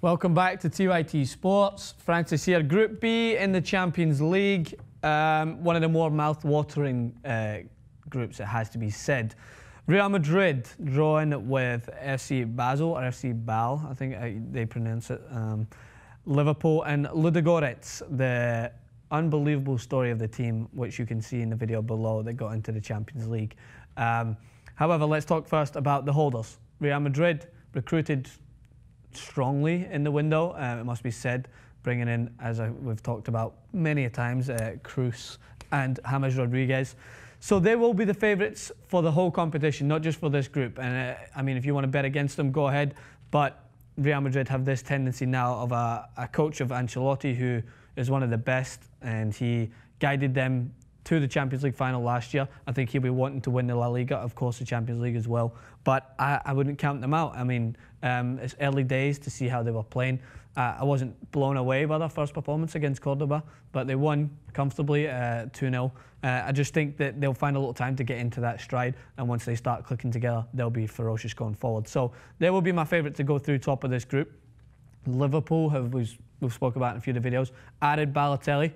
Welcome back to TYT Sports. Francis here. Group B in the Champions League. One of the more mouth-watering groups, it has to be said. Real Madrid drawing with F.C Basel, or F.C Bal, I think they pronounce it. Liverpool and Ludogorets, the unbelievable story of the team, which you can see in the video below, that got into the Champions League. However, let's talk first about the holders. Real Madrid recruited strongly in the window, it must be said, bringing in, as we've talked about many a times, Cruz and James Rodriguez. So they will be the favourites for the whole competition, not just for this group. And I mean, if you want to bet against them, go ahead. But Real Madrid have this tendency now of a coach of Ancelotti who is one of the best, and he guided them to the Champions League final last year. I think he'll be wanting to win the La Liga, of course, the Champions League as well. But I wouldn't count them out. I mean, it's early days to see how they were playing. I wasn't blown away by their first performance against Cordoba, but they won comfortably 2-0. I just think that they'll find a little time to get into that stride, and once they start clicking together, they'll be ferocious going forward. So they will be my favourite to go through top of this group. Liverpool, we've spoke about in a few of the videos, added Balotelli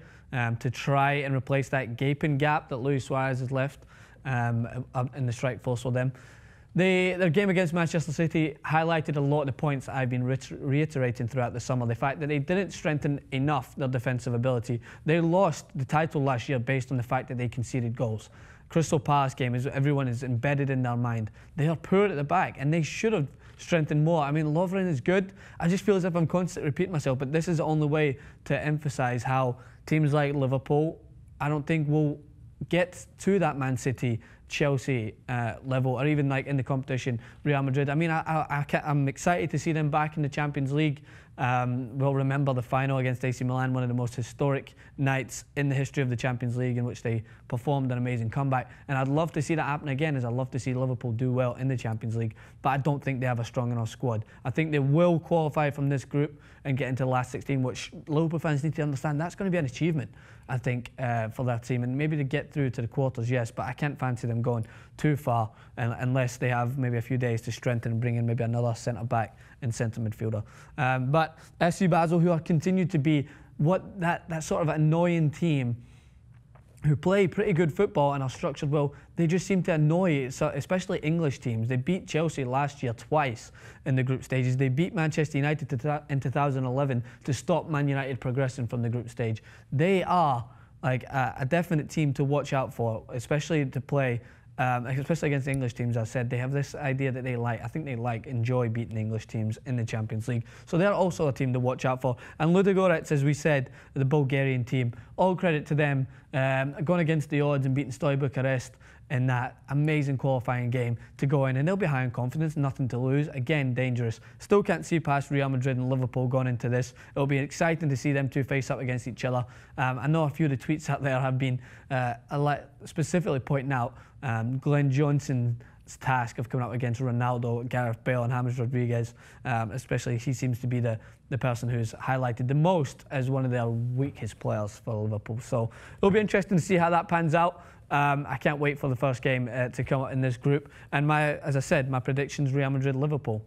to try and replace that gaping gap that Luis Suarez has left in the strike force for them. Their game against Manchester City highlighted a lot of the points I've been reiterating throughout the summer. The fact that they didn't strengthen enough their defensive ability. They lost the title last year based on the fact that they conceded goals. Crystal Palace game, everyone is embedded in their mind. They are poor at the back, and they should have strengthened more. I mean, Lovren is good. I just feel as if I'm constantly repeating myself, but this is the only way to emphasise how teams like Liverpool, I don't think, will get to that Man City, Chelsea level, or even like in the competition, Real Madrid. I mean, I'm excited to see them back in the Champions League. We'll remember the final against AC Milan, one of the most historic nights in the history of the Champions League, in which they performed an amazing comeback. And I'd love to see that happen again, as I'd love to see Liverpool do well in the Champions League. But I don't think they have a strong enough squad. I think they will qualify from this group and get into the last 16, which Liverpool fans need to understand. That's going to be an achievement, I think, for that team. And maybe to get through to the quarters, yes, but I can't fancy them going too far unless they have maybe a few days to strengthen and bring in maybe another centre-back and centre midfielder. But FC Basel, who are continued to be that sort of annoying team who play pretty good football and are structured well, they just seem to annoy, especially English teams. They beat Chelsea last year twice in the group stages. They beat Manchester United in 2011 to stop Man United progressing from the group stage. They are like a definite team to watch out for, especially to play, especially against English teams. As I said, they have this idea that I think they enjoy beating English teams in the Champions League. So they're also a team to watch out for. And Ludogorets, as we said, the Bulgarian team, all credit to them, going against the odds and beating Stoy Bucharest in that amazing qualifying game to go in, and they'll be high on confidence, nothing to lose. Again, dangerous. Still can't see past Real Madrid and Liverpool going into this. It'll be exciting to see them two face up against each other. I know a few of the tweets out there have been specifically pointing out Glenn Johnson's task of coming up against Ronaldo, Gareth Bale and James Rodriguez. Especially, he seems to be the person who's highlighted the most as one of their weakest players for Liverpool. So it'll be interesting to see how that pans out. I can't wait for the first game to come out in this group. And as I said, my predictions: Real Madrid, Liverpool.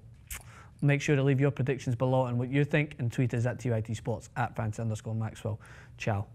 Make sure to leave your predictions below and what you think, and tweet us at TYTSports, at Francis_Maxwell. Ciao.